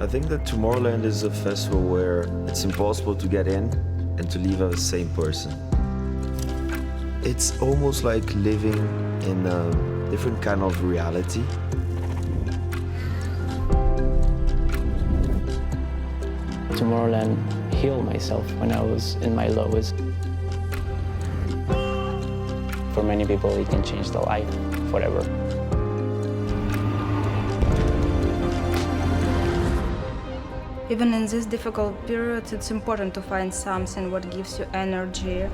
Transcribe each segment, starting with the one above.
think that Tomorrowland is a festival where it's impossible to get in and to leave as the same person. It's almost like living in a different kind of reality. Tomorrowland healed myself when I was in my lowest. For many people, it can change their life forever. Even in this difficult period, it's important to find something what gives you energy,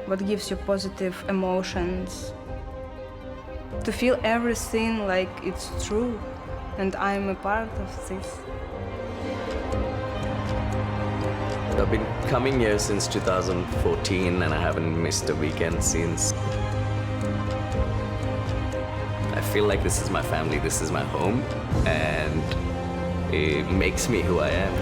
what gives you positive emotions. To feel everything like it's true, and I'm a part of this. I've been coming here since 2014 and I haven't missed a weekend since. I feel like this is my family, this is my home, and it makes me who I am.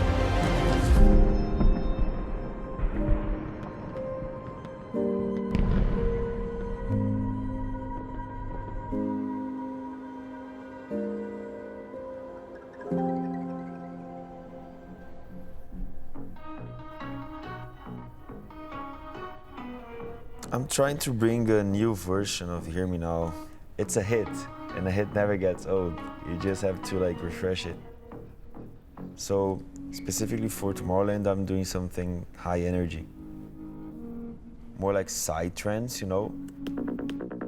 I'm trying to bring a new version of Hear Me Now. It's a hit, and a hit never gets old. You just have to refresh it. So specifically for Tomorrowland, I'm doing something high energy. More like psytrance,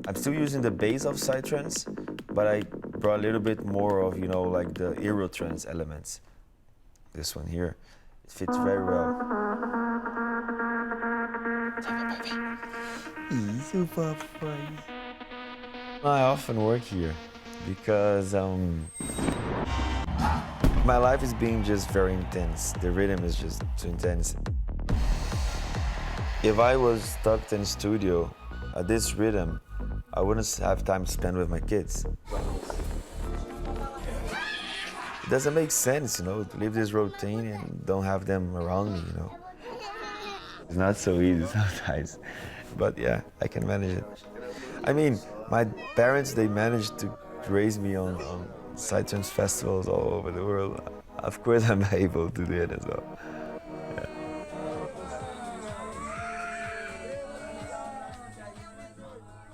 I'm still using the bass of psytrance, but I brought a little bit more of, the Eurotrance elements. This one here, it fits very well. I often work here because my life is being just very intense. The rhythm is just too intense. If I was stuck in the studio at this rhythm, I wouldn't have time to spend with my kids. It doesn't make sense, to live this routine and don't have them around me, It's not so easy sometimes, but yeah, I can manage it. I mean, my parents, they managed to raise me on psytrance festivals all over the world. Of course, I'm able to do it as well. Yeah.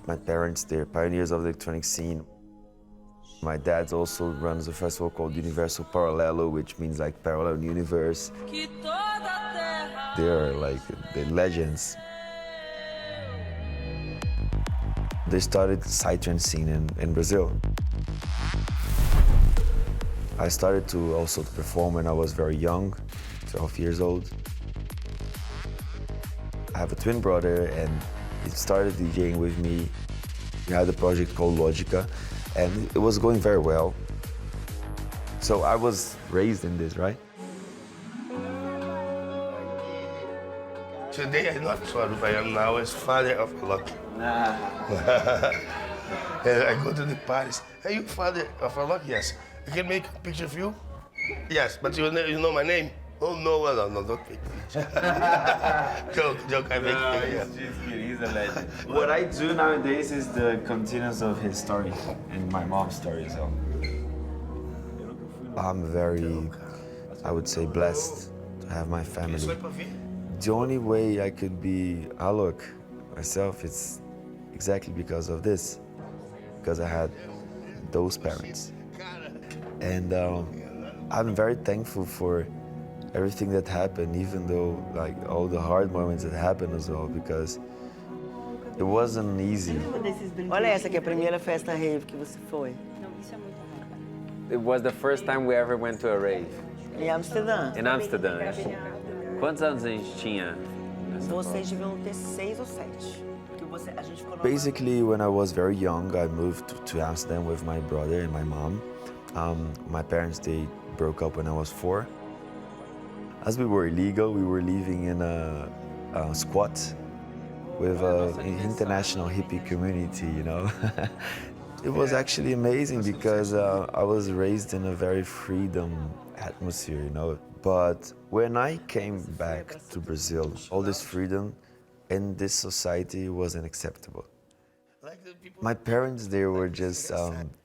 My parents, they're pioneers of the electronic scene. My dad also runs a festival called Universo Paralelo, which means parallel universe. They're the legends. They started the psytrance scene in Brazil. I started to also perform when I was very young, 12 years old. I have a twin brother and he started DJing with me. We had a project called Logica and it was going very well. So I was raised in this, right? Today I'm not sure who I am now as father of a lucky. And I go to the parties. Are you father of a lucky? Yes. I can make a picture of you? Yes, but you know my name? Oh, no, don't make picture. joke, I make picture. He's a legend. What I do nowadays is the continuance of his story and my mom's story, so. I'm very, I would say, blessed to have my family. The only way I could be Alok myself, it's exactly because of this, because I had those parents. And I'm very thankful for everything that happened, even though all the hard moments that happened as well, because it wasn't easy. Olha essa aqui, a primeira festa rave que você foi. It was the first time we ever went to a rave. Em Amsterdã. In Amsterdam. Quantos anos a gente tinha? Vocês deviam ter 6 ou 7. Basically, when I was very young, I moved to Amsterdam with my brother and my mom. My parents, they broke up when I was 4. As we were illegal, we were living in a squat with an international hippie community, It was actually amazing because I was raised in a very freedom atmosphere, But when I came back to Brazil, all this freedom in this society wasn't acceptable. Like the people. My parents, they were just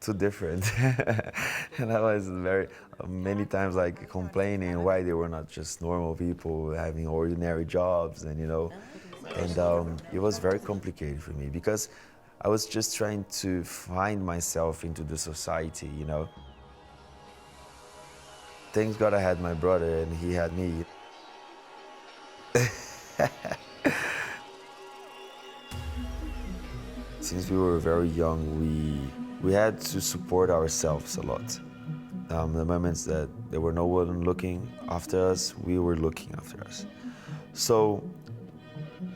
too different. And I was very, many times like complaining why they were not just normal people having ordinary jobs and, you know. And it was very complicated for me because I was just trying to find myself into the society, you know. Thank God I had my brother and he had me. Since we were very young, we had to support ourselves a lot. The moments that there were no one looking after us, we were looking after us. So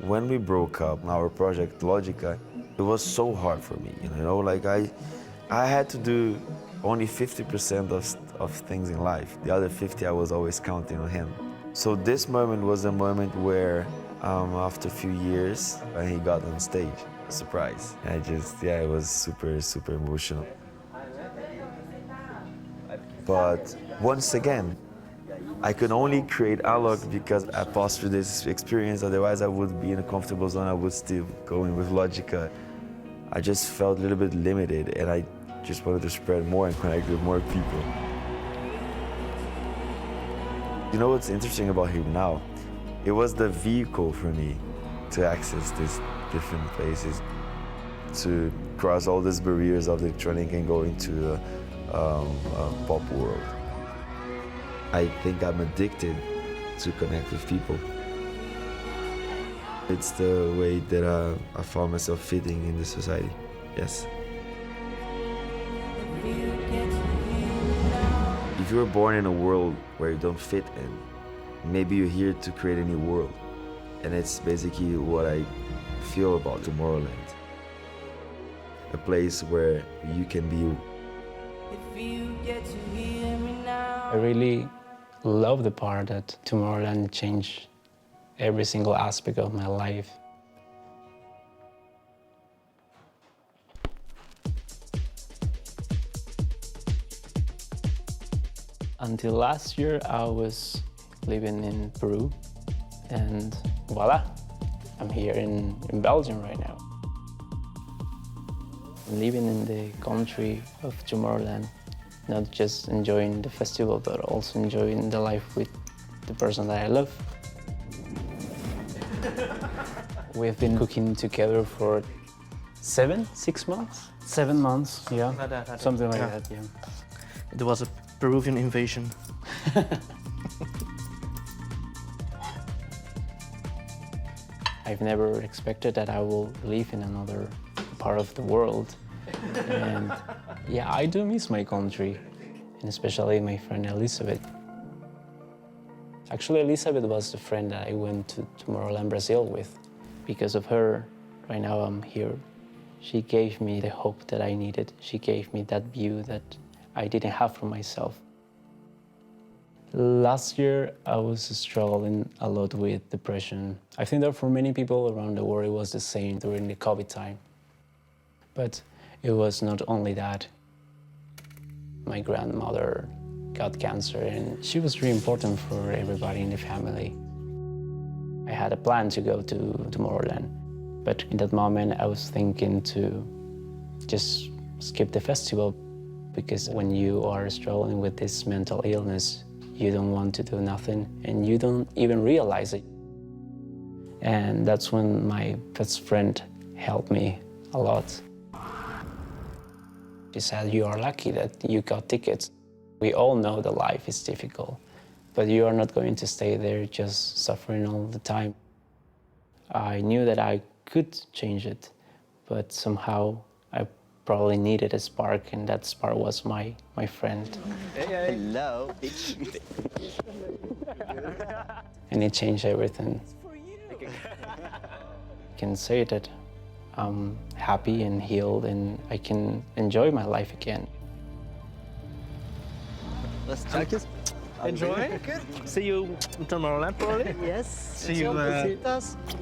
when we broke up, our project Logica, it was so hard for me, you know, like I had to do only 50% of things in life. The other 50 I was always counting on him. So this moment was a moment where after a few years, when he got on stage, a surprise. It was super, super emotional. But once again, I could only create Alok because I passed through this experience, otherwise I would be in a comfortable zone, I would still go in with Logica. I just felt a little bit limited and I just wanted to spread more and connect with more people. You know what's interesting about him now? It was the vehicle for me to access these different places, to cross all these barriers of electronic and go into the pop world. I think I'm addicted to connect with people. It's the way that I found myself fitting in the society, yes. If you were born in a world where you don't fit in, maybe you're here to create a new world. And it's basically what I feel about Tomorrowland. A place where you can be you. I really love the part that Tomorrowland changed every single aspect of my life. Until last year, I was living in Peru, and voila, I'm here in Belgium right now. I'm living in the country of Tomorrowland, not just enjoying the festival, but also enjoying the life with the person that I love. We've been cooking together for 6 months? 7 months, yeah. Something like that, yeah. There was a Peruvian invasion. I've never expected that I will live in another part of the world. And yeah, I do miss my country, and especially my friend Elizabeth. Actually, Elizabeth was the friend that I went to Tomorrowland, Brazil with. Because of her, right now I'm here. She gave me the hope that I needed. She gave me that view that I didn't have for myself. Last year, I was struggling a lot with depression. I think that for many people around the world, it was the same during the COVID time. But it was not only that. My grandmother got cancer, and she was really important for everybody in the family. I had a plan to go to Tomorrowland, but in that moment, I was thinking to just skip the festival, because when you are struggling with this mental illness, you don't want to do nothing, and you don't even realize it. And that's when my best friend helped me a lot. She said, "You are lucky that you got tickets. We all know that life is difficult, but you are not going to stay there just suffering all the time." I knew that I could change it, but somehow I probably needed a spark, and that spark was my friend. Hello. And it changed everything. I can say that I'm happy and healed, and I can enjoy my life again. Let's check it. Enjoy. See you in Tomorrowland, probably. Yes. See you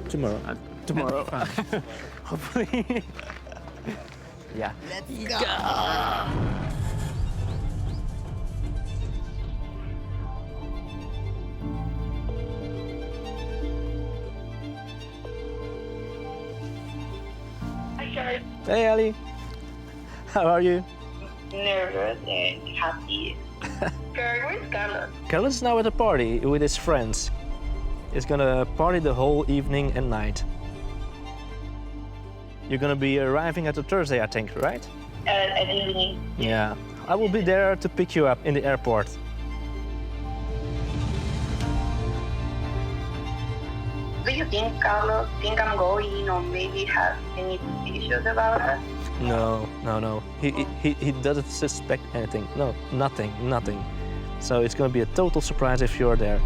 tomorrow. Tomorrow. Hopefully. Yeah. Let's go. guys. Hey, Ali. How are you? Nervous and happy. Girl, where's Carlos? Carlos is now at a party with his friends. He's gonna party the whole evening and night. You're gonna be arriving at the Thursday, I think, right? At evening. Yeah. I will be there to pick you up in the airport. Do you think Carlos think I'm going or maybe have any issues about us? No. He doesn't suspect anything. No, nothing. So it's gonna be a total surprise if you're there.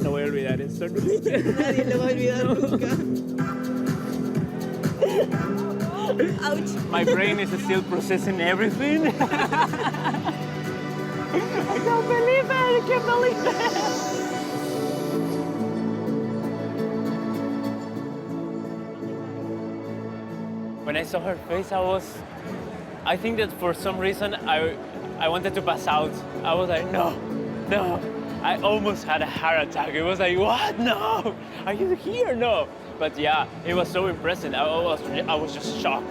No voy a olvidar esto. Nadie lo va a olvidar nunca. Ouch. My brain is still processing everything. I can't believe it! I can't believe it! When I saw her face, I think that for some reason I wanted to pass out. I was like, no. I almost had a heart attack. It was like, what? No! Are you here? No. But yeah, it was so impressive. I was just shocked.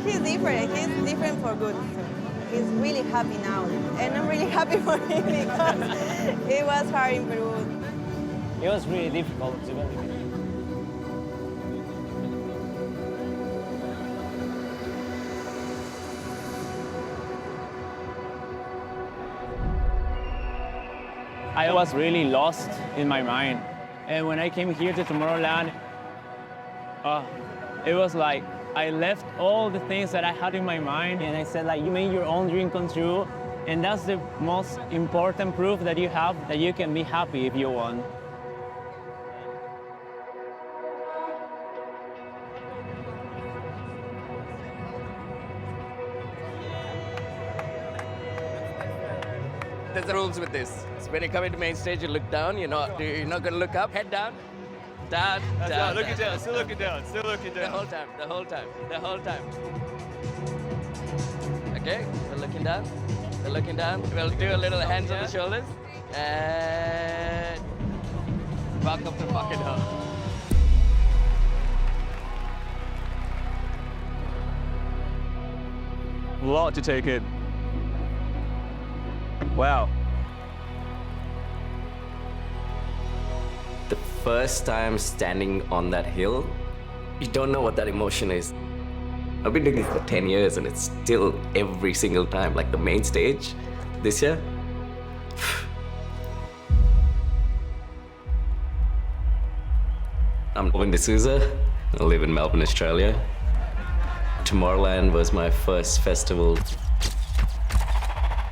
He's different for good. He's really happy now. And I'm really happy for him because it was hard in Peru. It was really difficult to believe. I was really lost in my mind. And when I came here to Tomorrowland, it was like I left all the things that I had in my mind and I said, like, you made your own dream come true. And that's the most important proof that you have that you can be happy if you want. There's the rules with this. So when you come into main stage, you look down. You're not gonna look up. Head down, down. Looking down, still looking down, still looking down. The whole time. Okay, we're looking down. We'll do a little hands on the shoulders and back up the fucking hole. A lot to take in. Wow. The first time standing on that hill, you don't know what that emotion is. I've been doing this for 10 years and it's still every single time, like the main stage this year. I'm Owen D'Souza. I live in Melbourne, Australia. Tomorrowland was my first festival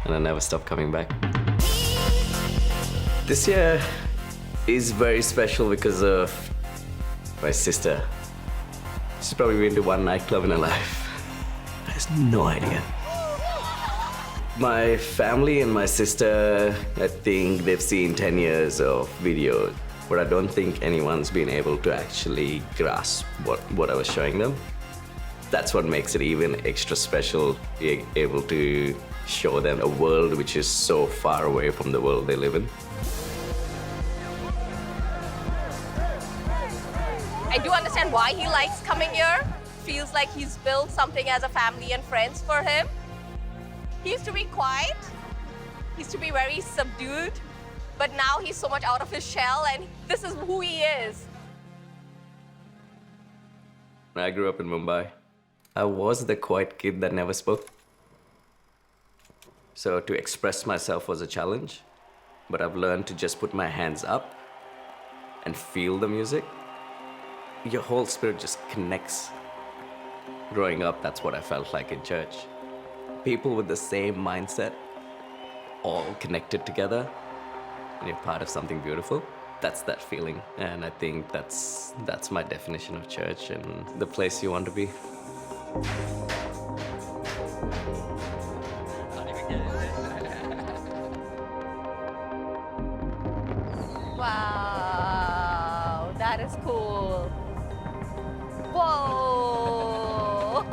and I never stopped coming back. This year is very special because of my sister. She's probably been to one nightclub in her life. I have no idea. My family and my sister, I think they've seen 10 years of videos, but I don't think anyone's been able to actually grasp what I was showing them. That's what makes it even extra special, being able to show them a world which is so far away from the world they live in. I do understand why he likes coming here. Feels like he's built something as a family and friends for him. He used to be quiet. He used to be very subdued. But now he's so much out of his shell and this is who he is. I grew up in Mumbai. I was the quiet kid that never spoke. So to express myself was a challenge, but I've learned to just put my hands up and feel the music. your whole spirit just connects. Growing up, that's what I felt like in church. People with the same mindset, all connected together, and you're part of something beautiful. That's that feeling, and I think that's my definition of church and the place you want to be. Wow, that is cool. Whoa!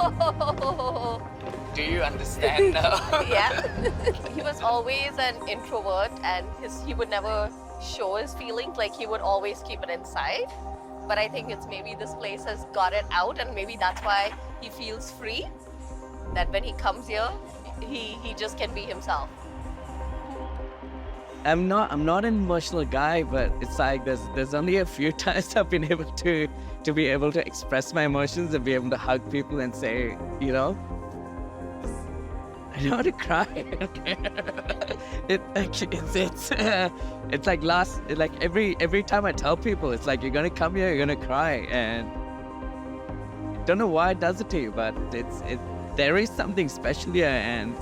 Do you understand now? Yeah. He was always an introvert and he would never show his feelings, like he would always keep it inside. But I think it's maybe this place has got it out and maybe that's why he feels free. That when he comes here, he just can be himself. I'm not an emotional guy, but it's like there's only a few times I've been able to be able to express my emotions and be able to hug people and say, you know, I don't want to cry. It's like every time I tell people, it's like you're gonna come here, you're gonna cry, and I don't know why it does it to you, but there is something special here, and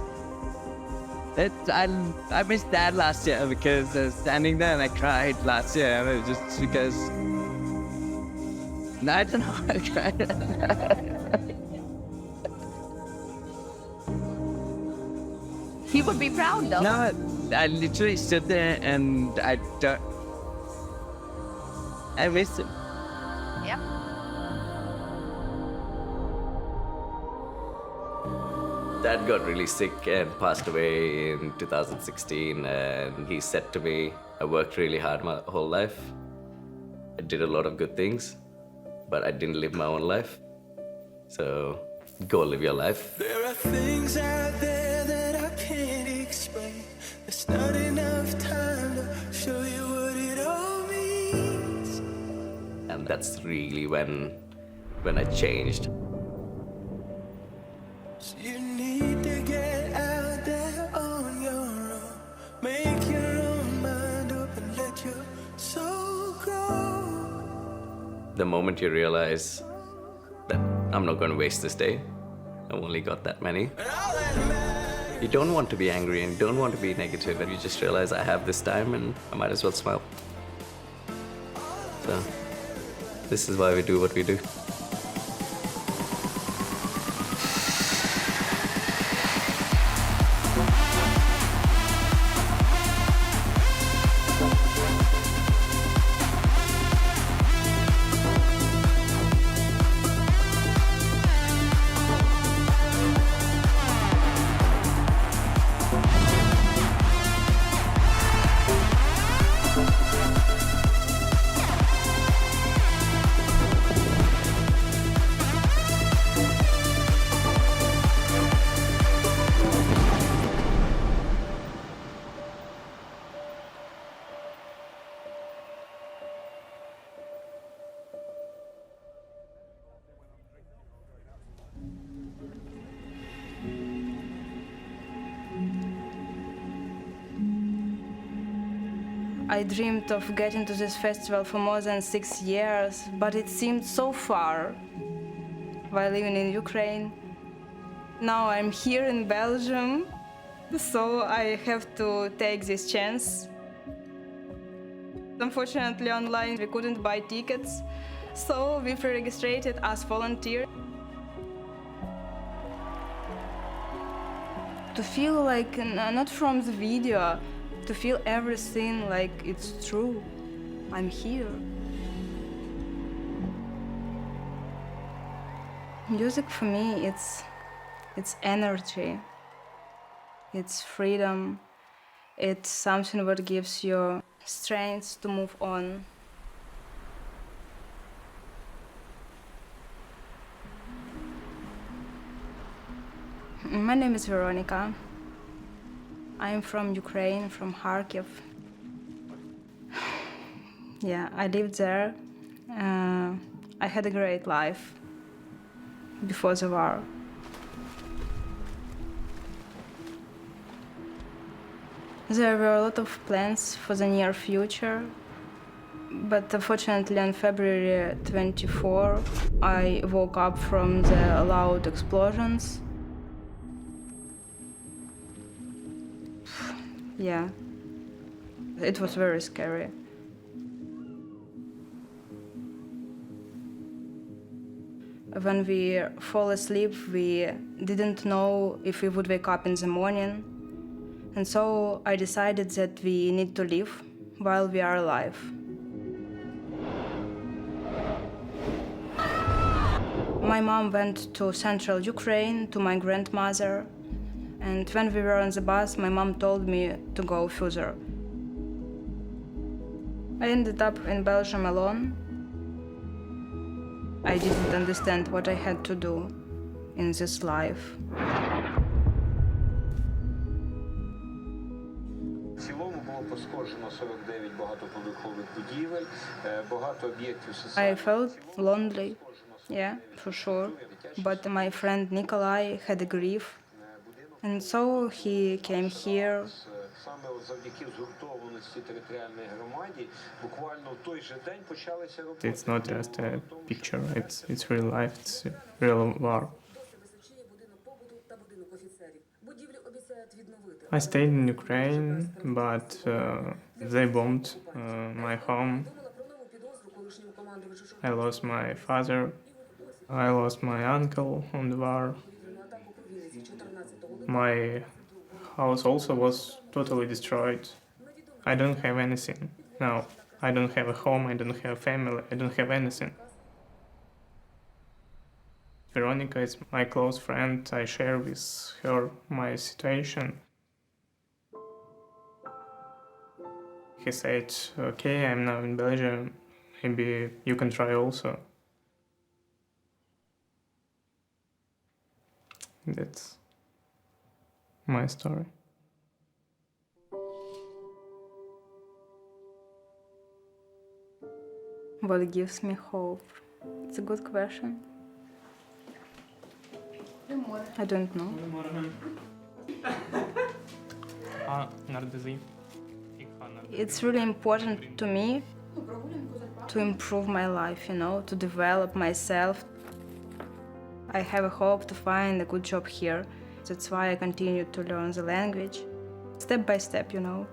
I missed that last year because I was standing there and I cried last year, and it was just because I don't know why I cried. He would be proud though. No, I literally stood there and I missed him. Yep. Dad got really sick and passed away in 2016, and he said to me, I worked really hard my whole life. I did a lot of good things, but I didn't live my own life. So go live your life. There are things out there that I can't explain. There's not enough time to show you what it all means. And that's really when I changed. So you need to get out there on your own. Make your own mind up and let your soul grow. The moment you realize that I'm not going to waste this day, I've only got that many. You don't want to be angry and you don't want to be negative, and you just realize I have this time and I might as well smile. So, this is why we do what we do. I dreamed of getting to this festival for more than 6 years, but it seemed so far while living in Ukraine. Now I'm here in Belgium, so I have to take this chance. Unfortunately, online we couldn't buy tickets, so we pre-registered as volunteers. To feel like, not from the video, to feel everything like it's true. I'm here. Music for me, it's energy. It's freedom. It's something that gives you strength to move on. My name is Veronica. I'm from Ukraine, from Kharkiv. Yeah, I lived there. I had a great life before the war. There were a lot of plans for the near future. But unfortunately, on February 24, I woke up from the loud explosions. Yeah, it was very scary. When we fall asleep, we didn't know if we would wake up in the morning. And so I decided that we need to live while we are alive. My mom went to central Ukraine to my grandmother, and when we were on the bus, my mom told me to go further. I ended up in Belgium alone. I didn't understand what I had to do in this life. В цілому було пошкоджено 49 багатоповерхових будівель, багато об'єктів I felt lonely, yeah, for sure. But my friend Nikolai had a grief, and so he came here. Саме завдяки згуртованості територіальної громаді буквально в той же день почалися роботи. It's not just a picture, it's real life, it's real war. I stayed in Ukraine, but they bombed my home. I lost my father. I lost my uncle on the war. My house also was totally destroyed. I don't have anything now. I don't have a home, I don't have a family, I don't have anything. Veronica is my close friend. I share with her my situation. He said, okay, I'm now in Belgium, maybe you can try also. That's my story. What gives me hope? It's a good question. I don't know. It's really important to me to improve my life, you know, to develop myself. I have a hope to find a good job here. That's why I continue to learn the language, step by step, you know.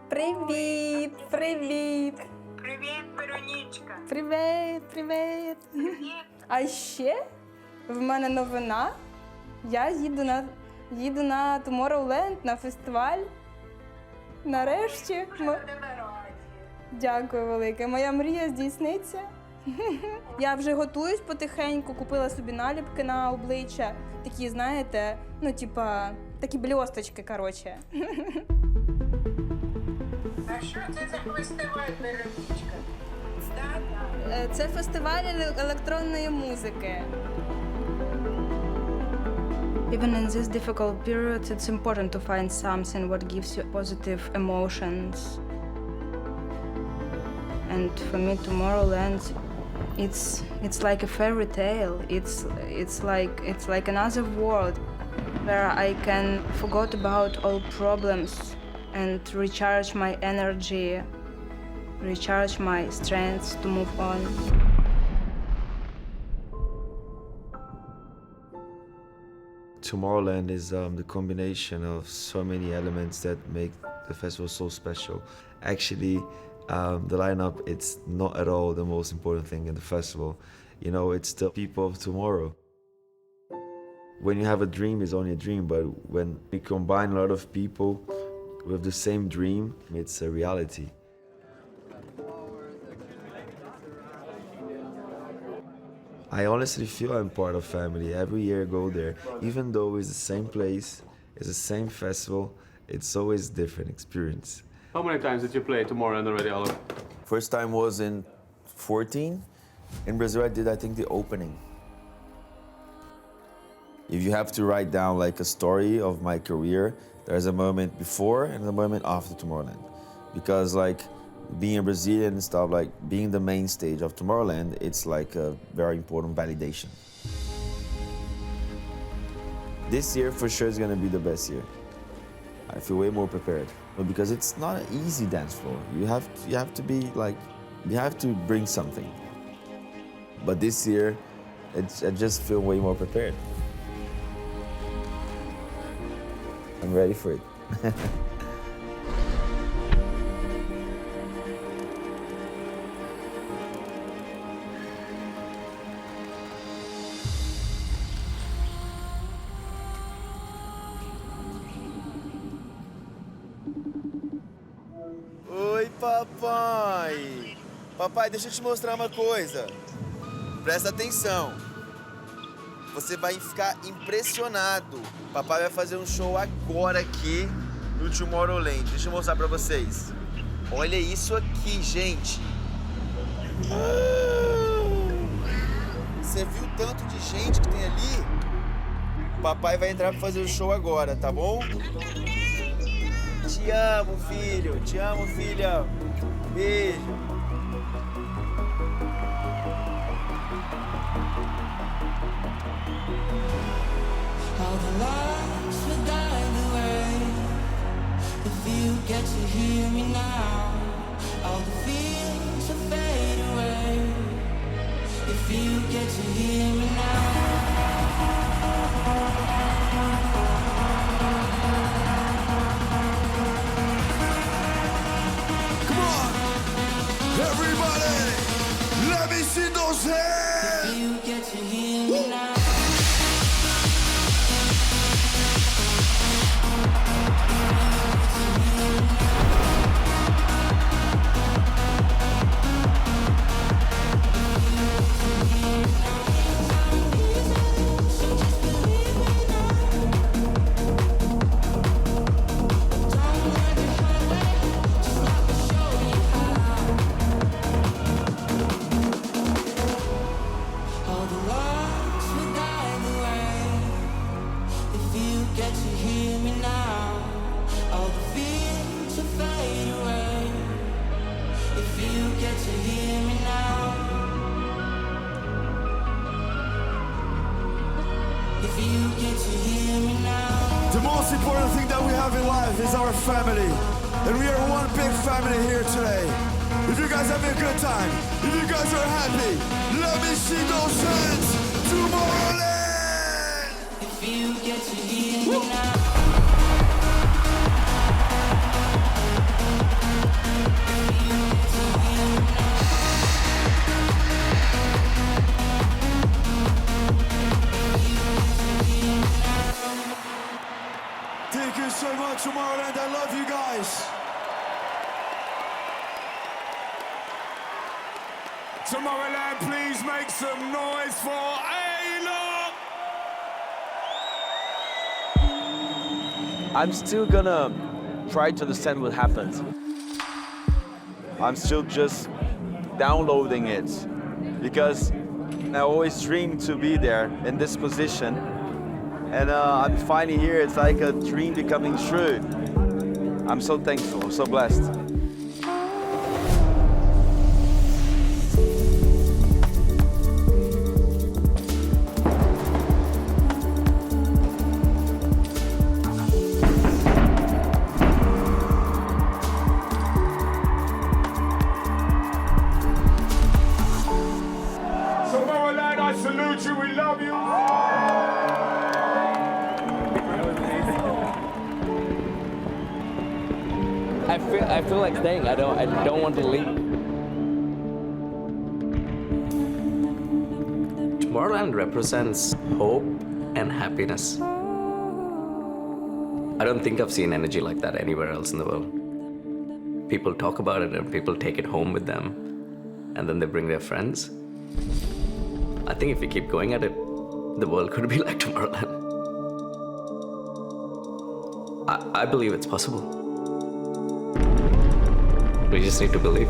Привіт, привіт. Привіт, Веронічка. Привіт, привіт. А ще в мене новина. Я їду на Tomorrowland, на фестиваль. Нарешті. Дякую велике. Моя мрія здійсниться. Я вже готуюсь потихеньку, купила собі наліпки на обличчя. Такі, знаєте, ну, типа, такі блісточки, коротше. А що це за фестиваль, Веронічка? Це фестиваль електронної музики. Even in this difficult period, it's important to find something what gives you positive emotions. And for me, Tomorrowland, it's like a fairy tale. It's like another world where I can forget about all problems and recharge my energy, recharge my strength to move on. Tomorrowland is the combination of so many elements that make the festival so special. Actually, the lineup, it's not at all the most important thing in the festival. You know, it's the people of tomorrow. When you have a dream, it's only a dream, but when you combine a lot of people with the same dream, it's a reality. I honestly feel I'm part of family. Every year I go there. Even though it's the same place, it's the same festival, it's always a different experience. How many times did you play Tomorrowland already, Oliver? First time was in 14. In Brazil I did, I think, the opening. If you have to write down like a story of my career, there's a moment before and a moment after Tomorrowland. Because like being a Brazilian and stuff, like being the main stage of Tomorrowland, it's like a very important validation. This year for sure is gonna be the best year. I feel way more prepared. But because it's not an easy dance floor. You have to be like, you have to bring something. But this year, I just feel way more prepared. I'm ready for it. Oi, papai! Papai, deixa eu te mostrar uma coisa. Presta atenção. Você vai ficar impressionado. Papai vai fazer um show agora aqui no Tomorrowland. Deixa eu mostrar pra vocês. Olha isso aqui, gente. Você viu o tanto de gente que tem ali? Papai vai entrar pra fazer o show agora, tá bom? Te amo, filho. Te amo, filha. Beijo. All the lights will guide the way. If you get to hear me now, all the fears will fade away. If you get to hear me now. Come on, everybody, let me see those hands. If you get to hear me now. The most important thing that we have in life is our family. And we are one big family here today. If you guys have a good time, if you guys are happy, let me see those hands. Tomorrowland! If you get to hear me now. Thank you so much, Tomorrowland. I love you guys. Tomorrowland, please make some noise for Ayla! I'm still gonna try to understand what happened. I'm still just downloading it because I always dreamed to be there in this position. And I'm finally here. It's like a dream becoming true. I'm so thankful. I'm so blessed. Tomorrowland, I salute you. We love you. I feel like staying. I don't want to leave. Tomorrowland represents hope and happiness. I don't think I've seen energy like that anywhere else in the world. People talk about it and people take it home with them, and then they bring their friends. I think if we keep going at it, the world could be like Tomorrowland. I believe it's possible. We just need to believe.